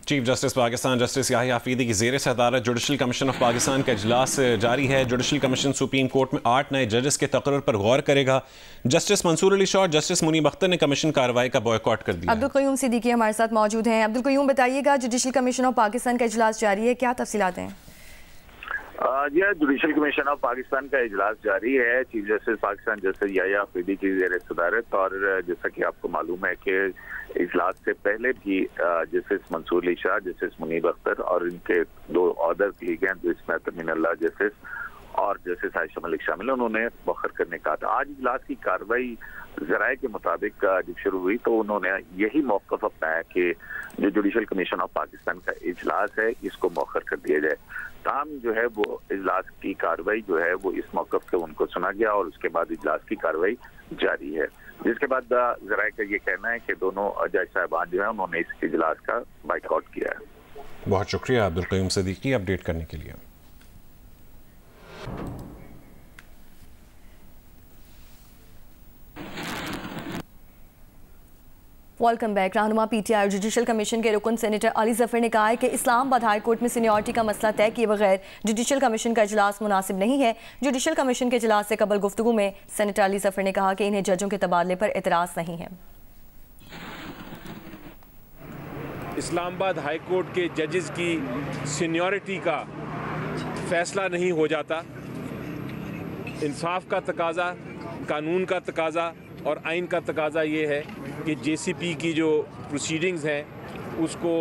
Chief justice Pakistan justice Yahya Afridi की ज़ेर सदारत जुडिशल कमीशन ऑफ पाकिस्तान का इजलास जारी है। जुडिशल कमीशन सुप्रीम कोर्ट में 8 नए जजेस के तकर्रुर पर गौर करेगा। जस्टिस मंसूर अली शाह और जस्टिस मुनीब अख्तर ने कमीशन कार्रवाई का बॉयकॉट कर दिया। अब्दुल क़य्यूम सिद्दीकी हमारे साथ मौजूद हैं। अब्दुल क़य्यूम, बताइएगा, जुडिशल कमीशन ऑफ पाकिस्तान का इजलास जारी है, क्या तफसीलात हैं? जी, जुडिशल कमीशन ऑफ पाकिस्तान का इजलास जारी है। Chief justice Pakistan justice Yahya Afridi की ज़ेर सदारत, और जैसा कि आपको मालूम है कि इजलास से पहले भी जस्टिस मंसूर अली शाह, जस्टिस मुनीब अख्तर और इनके 2 अदर लीग हैं, जिसमें तमीनुल्लाह जस्टिस और जस्टिस आयशा मलिक शामिल है, उन्होंने मुअख्खर करने का था। आज इजलास की कार्रवाई ज़राए के मुताबिक जब शुरू हुई तो उन्होंने यही मौक़िफ़ अपनाया कि जो जुडिशल कमीशन ऑफ पाकिस्तान का इजलास है इसको मुअख्खर कर दिया जाए। ताहम जो है वो इजलास की कार्रवाई जो है वो इस मौक़िफ़ से उनको सुना गया और उसके बाद इजलास की कार्रवाई जारी है, जिसके बाद ज़राए का ये कहना है कि दोनों जज साहिबान जो है उन्होंने इस इजलास का बाइकआउट किया है। बहुत शुक्रिया अब्दुल क़य्यूम सिद्दीकी अपडेट करने के लिए। Welcome back. रहनुमा पीटीआई जुडिशल कमीशन के रुकन सेनेटर अली जफर ने कहा है कि इस्लामाबाद हाई कोर्ट में सीनियरिटी का मसला तय किए बगैर जुडिशल कमीशन का इजलास मुनासिब नहीं है। जुडिशल कमीशन के इजलास से कबल गुफ्तगू में सेनेटर अली जफर ने कहा कि इन्हें जजों के तबादले पर एतराज़ नहीं है। इस्लामाबाद हाई कोर्ट के जजेस की सीनियरिटी का फैसला नहीं हो जाता। इंसाफ का तकाजा, कानून का तकाजा और आइन का तकाजा ये है कि जेसीपी की जो प्रोसीडिंग्स हैं उसको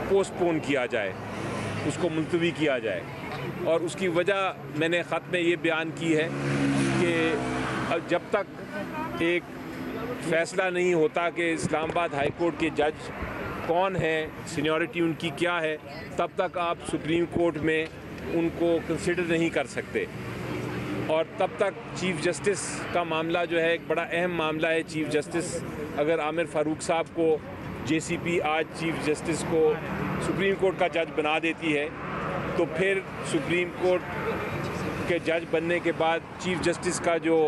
पोस्टपोन किया जाए, उसको मुलतवी किया जाए। और उसकी वजह मैंने ख़त में ये बयान की है कि जब तक एक फ़ैसला नहीं होता कि इस्लामाबाद हाई कोर्ट के जज कौन हैं, सीनियरिटी उनकी क्या है, तब तक आप सुप्रीम कोर्ट में उनको कंसिडर नहीं कर सकते। और तब तक चीफ़ जस्टिस का मामला जो है एक बड़ा अहम मामला है। चीफ़ जस्टिस अगर आमिर फ़ारूक साहब को जेसीपी आज चीफ़ जस्टिस को सुप्रीम कोर्ट का जज बना देती है तो फिर सुप्रीम कोर्ट के जज बनने के बाद चीफ़ जस्टिस का जो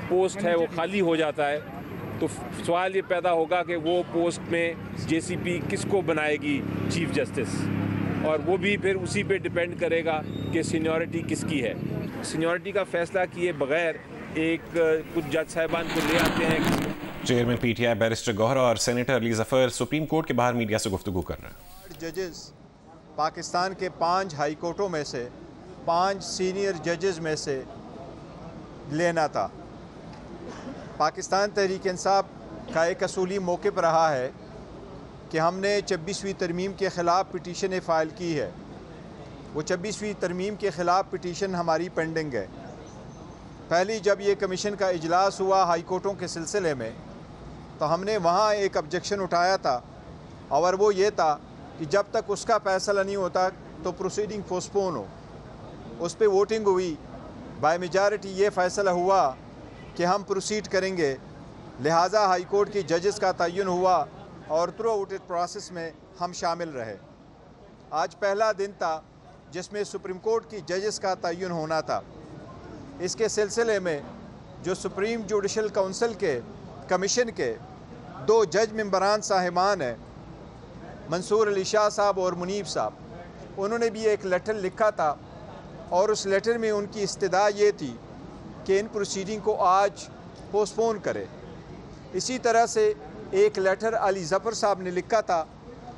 पोस्ट है वो खाली हो जाता है। तो सवाल ये पैदा होगा कि वो पोस्ट में जेसीपी किसको बनाएगी चीफ़ जस्टिस, और वो भी फिर उसी पे डिपेंड करेगा कि सीनियरिटी किसकी है। सीनियरिटी का फैसला किए बगैर एक कुछ जज साहिबान को ले आते हैं। चेयरमैन पीटीआई बैरिस्टर गौहरा और senator Ali Zafar supreme court के बाहर मीडिया से गुफ्तगू कर रहे हैं। जजेस पाकिस्तान के 5 हाई कोर्टों में से 5 सीनियर जजेस में से लेना था। पाकिस्तान तहरीक इंसाफ का एक असूली मौक़िफ़ रहा है कि हमने 26वीं तरमीम के ख़िलाफ़ पिटीशन फ़ाइल की है। वो 26वीं तरमीम के ख़िलाफ़ पिटीशन हमारी पेंडिंग है। पहली जब ये कमीशन का इजलास हुआ हाई कोर्टों के सिलसिले में तो हमने वहाँ एक ऑब्जेक्शन उठाया था, और वो ये था कि जब तक उसका फ़ैसला नहीं होता तो प्रोसीडिंग पोस्टपोन हो। उस पर वोटिंग हुई, बाय मेजॉरिटी ये फ़ैसला हुआ कि हम प्रोसीड करेंगे। लिहाजा हाई कोर्ट की जजेस का तयन हुआ और थ्रू आउट प्रोसेस में हम शामिल रहे। आज पहला दिन था जिसमें सुप्रीम कोर्ट की जजेस का तयन होना था। इसके सिलसिले में जो सुप्रीम जुडिशल काउंसिल के कमीशन के 2 जज मेंबरान साहिबान हैं, मंसूर अली शाह साहब और मुनीब साहब, उन्होंने भी एक लेटर लिखा था और उस लेटर में उनकी इस्तदा ये थी कि इन प्रोसीडिंग को आज पोस्टपोन करें। इसी तरह से एक लेटर अली जफ़र साहब ने लिखा था,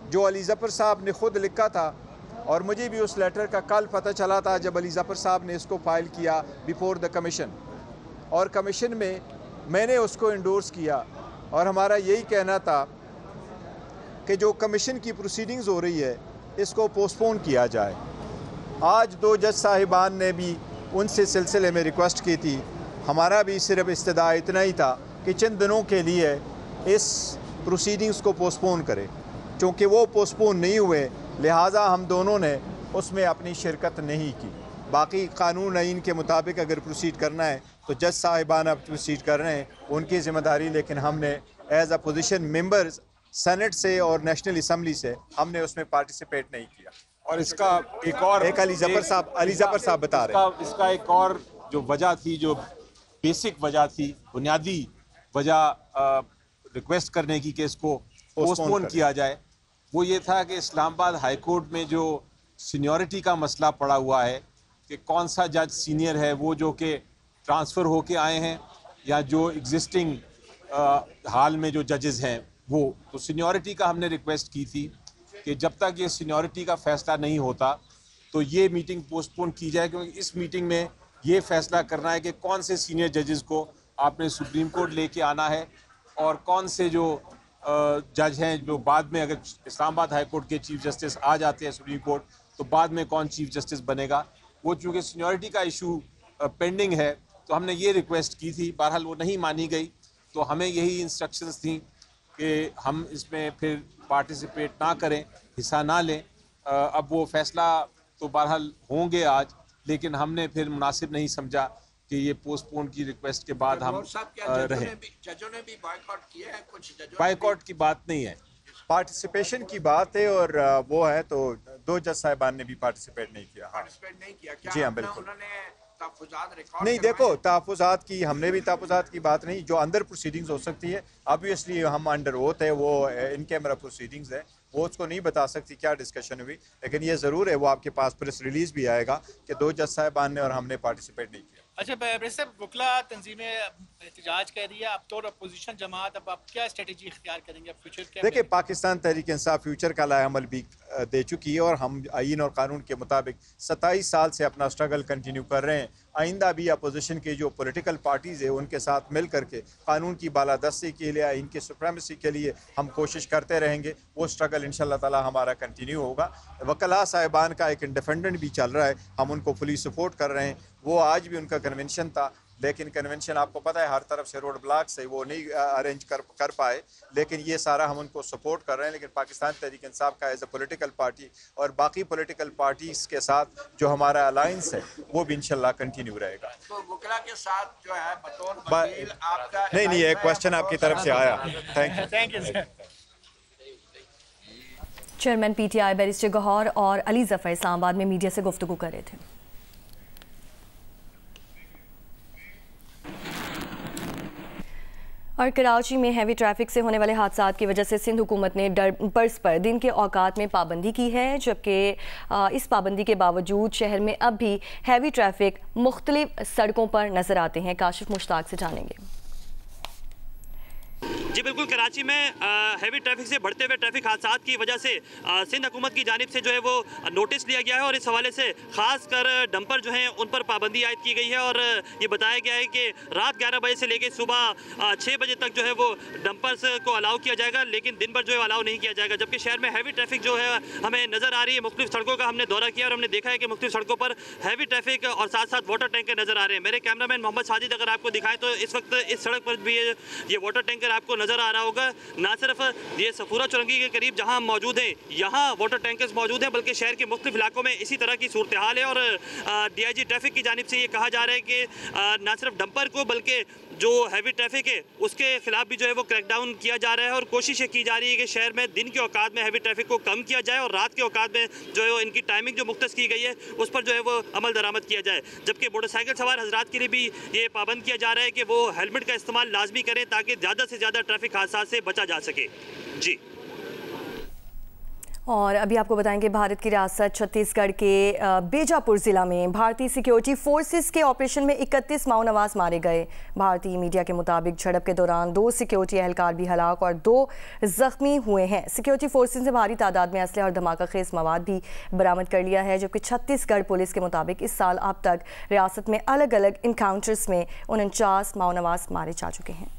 जो अली जफ़र साहब ने ख़ुद लिखा था, और मुझे भी उस लेटर का कल पता चला था जब अली जफ़र साहब ने इसको फ़ाइल किया बिफोर द कमीशन, और कमीशन में मैंने उसको इंडोर्स किया। और हमारा यही कहना था कि जो कमीशन की प्रोसीडिंग्स हो रही है इसको पोस्टपोन किया जाए। आज 2 जज साहिबान ने भी उनसे सिलसिले में रिक्वेस्ट की थी। हमारा भी सिर्फ इस्तदा इतना ही था कि चंद दिनों के लिए इस प्रोसीडिंग्स को पोस्टपोन करें। चूँकि वो पोस्टपोन नहीं हुए लिहाजा हम दोनों ने उसमें अपनी शिरकत नहीं की। बाकी कानून आइन के मुताबिक अगर प्रोसीड करना है तो जज साहिबान अब प्रोसीड कर रहे हैं, उनकी ज़िम्मेदारी, लेकिन हमने as a position members senate से और नेशनल असम्बली से हमने उसमें पार्टिसिपेट नहीं किया। और इसका एक अली जफ़र साहब बता रहे हैं, इसका एक और जो वजह थी, जो बेसिक वजह थी, बुनियादी वजह रिक्वेस्ट करने की कि इसको पोस्टपोन किया जाए, वो ये था कि इस्लामाबाद हाई कोर्ट में जो सीनियरिटी का मसला पड़ा हुआ है कि कौन सा जज सीनियर है, वो जो कि ट्रांसफ़र होके आए हैं या जो एग्जिस्टिंग हाल में जो जजेस हैं वो। तो सीनियरिटी का हमने रिक्वेस्ट की थी कि जब तक ये सीनियरिटी का फ़ैसला नहीं होता तो ये मीटिंग पोस्टपोन की जाए, क्योंकि इस मीटिंग में ये फ़ैसला करना है कि कौन से सीनियर जजेस को आपने सुप्रीम कोर्ट लेके आना है और कौन से जो जज हैं जो बाद में, अगर इस्लामाबाद हाई कोर्ट के चीफ जस्टिस आ जाते हैं सुप्रीम कोर्ट, तो बाद में कौन चीफ जस्टिस बनेगा। वो चूँकि सीनियरिटी का इशू पेंडिंग है तो हमने ये रिक्वेस्ट की थी, बहरहाल वो नहीं मानी गई। तो हमें यही इंस्ट्रक्शंस थी कि हम इसमें फिर पार्टिसिपेट ना करें, हिस्सा ना लें। अब वो फ़ैसला तो बहरहाल होंगे आज, लेकिन हमने फिर मुनासिब नहीं समझा कि ये पोस्टपोन की रिक्वेस्ट के बाद हम रहें। जजों ने भी बायकॉट किया है, कुछ जजों बायकॉट की बात नहीं है, पार्टिसिपेशन की बात है और वो है तो 2 जज साहिबान ने भी पार्टिसिपेट नहीं किया। पार्टिसिपेट नहीं किया क्या? जी हाँ, बिल्कुल उन्होंने तहफ़्फ़ुज़ात रिकॉर्ड नहीं। देखो, तहफ़्फ़ुज़ात की हमने भी तहफ़्फ़ुज़ात की बात नहीं, जो अंदर प्रोसीडिंग्स हो सकती है ऑब्वियसली हम अंडर ओथ है, वो इन कैमरा प्रोसीडिंग्स है, वो उसको नहीं बता सकती क्या डिस्कशन हुई, लेकिन ये ज़रूर है वो आपके पास प्रेस रिलीज़ भी आएगा कि 2 जज साहिबान ने और हमने पार्टिसिपेट नहीं किया। अच्छा वैसे वकला तंजीमें एहतजाज कर रही है, अब तो अपोजिशन जमात, अब आप क्या स्ट्रेटजी इख्तियार करेंगे, अब फ्यूचर क्या? देखिए, पाकिस्तान तहरीक इंसाफ फ्यूचर का लाएअमल भी दे चुकी है और हम आईन और कानून के मुताबिक 27 साल से अपना स्ट्रगल कंटिन्यू कर रहे हैं। आइंदा भी अपोजिशन के जो पॉलिटिकल पार्टीज़ है उनके साथ मिल करके कानून की बालादस्ती के लिए, इनके सुप्रीमेसी के लिए हम कोशिश करते रहेंगे। वो स्ट्रगल इंशाल्लाह ताला हमारा कंटिन्यू होगा। वकला साहिबान का एक इंडिपेंडेंट भी चल रहा है, हम उनको फुली सपोर्ट कर रहे हैं। वो आज भी उनका कन्वेंशन था, लेकिन कन्वेंशन आपको पता है हर तरफ से रोड ब्लॉक से वो नहीं अरेंज कर पाए, लेकिन ये सारा हम उनको सपोर्ट कर रहे हैं। लेकिन पाकिस्तान तहरीक इंसाफ का एज ए पॉलिटिकल पार्टी और बाकी पॉलिटिकल पार्टीज़ के साथ जो हमारा अलायंस है वो भी इंशाल्लाह कंटिन्यू रहेगा। तो वकला के साथ जो है बतौर वकील आपका नहीं, ये क्वेश्चन आपकी तरफ से आया। Thank you. Chairman PTI barrister Gohar और अली जफर इस्लामाबाद में मीडिया से गुफ्तगू कर रहे थे। और कराची में हैवी ट्रैफिक से होने वाले हादसात की वजह से सिंध हुकूमत ने डंपर्स पर दिन के औकात में पाबंदी की है, जबकि इस पाबंदी के बावजूद शहर में अब भी हैवी ट्रैफिक मुख्तलिफ सड़कों पर नजर आते हैं। काशिफ मुश्ताक से जानेंगे। जी बिल्कुल, कराची में हैवी ट्रैफिक से बढ़ते हुए ट्रैफिक हादसात की वजह से सिंध हुकूमत की जानिब से जो है वो नोटिस लिया गया है और इस हवाले से खास कर डंपर जो हैं उन पर पाबंदी आयद की गई है और ये बताया गया है कि रात 11 बजे से लेकर सुबह 6 बजे तक जो है वो डंपर्स को अलाउ किया जाएगा, लेकिन दिन भर जो है अलाउ नहीं किया जाएगा। जबकि शहर में हैवी ट्रैफिक जो है हमें नज़र आ रही है। मुख्तलिफ सड़कों का हमने दौरा किया और हमने देखा है कि मुख्तलिफ सड़कों पर हैवी ट्रैफिक और साथ साथ वाटर टैंकर नज़र आ रहे हैं। मेरे कैमरामैन मोहम्मद साजिद अगर आपको दिखाएं तो इस वक्त इस सड़क पर भी ये वाटर टैंकर आपको नज़र आ रहा होगा। ना सिर्फ ये सफूरा चौरंगी के करीब जहां हम मौजूद हैं यहाँ वाटर टैंकर्स मौजूद हैं, बल्कि शहर के मुख्तलिफ इलाकों में इसी तरह की सूरत हाल है। और DIG ट्रैफिक की जानिब से ये कहा जा रहा है कि ना सिर्फ डंपर को बल्कि जो हैवी ट्रैफिक है उसके खिलाफ भी जो है वो क्रैकडाउन किया जा रहा है और कोशिश की जा रही है कि शहर में दिन के औकात में हैवी ट्रैफिक को कम किया जाए और रात के औकात में जो है वो इनकी टाइमिंग जो मुख्तस की गई है उस पर जो है वो अमल दरामद किया जाए। जबकि मोटरसाइकिल सवार हजरात के लिए भी ये पाबंद किया जा रहा है कि वो हेलमेट का इस्तेमाल लाजमी करें ताकि ज़्यादा से ज़्यादा ट्रैफिक हादसा से बचा जा सके। जी, और अभी आपको बताएंगे भारत की रियासत छत्तीसगढ़ के बीजापुर ज़िला में भारतीय सिक्योरिटी फोर्सेस के ऑपरेशन में 31 माओ नवाज मारे गए। भारतीय मीडिया के मुताबिक झड़प के दौरान 2 सिक्योरिटी एहलकार भी हलाक और 2 जख्मी हुए हैं। सिक्योरिटी फोर्सेस ने भारी तादाद में असलहा और धमाका खेज मवाद भी बरामद कर लिया है, जबकि छत्तीसगढ़ पुलिस के मुताबिक इस साल अब तक रियासत में अलग अलग इनकाउंटर्स में 49 माओ नवाज मारे जा चुके हैं।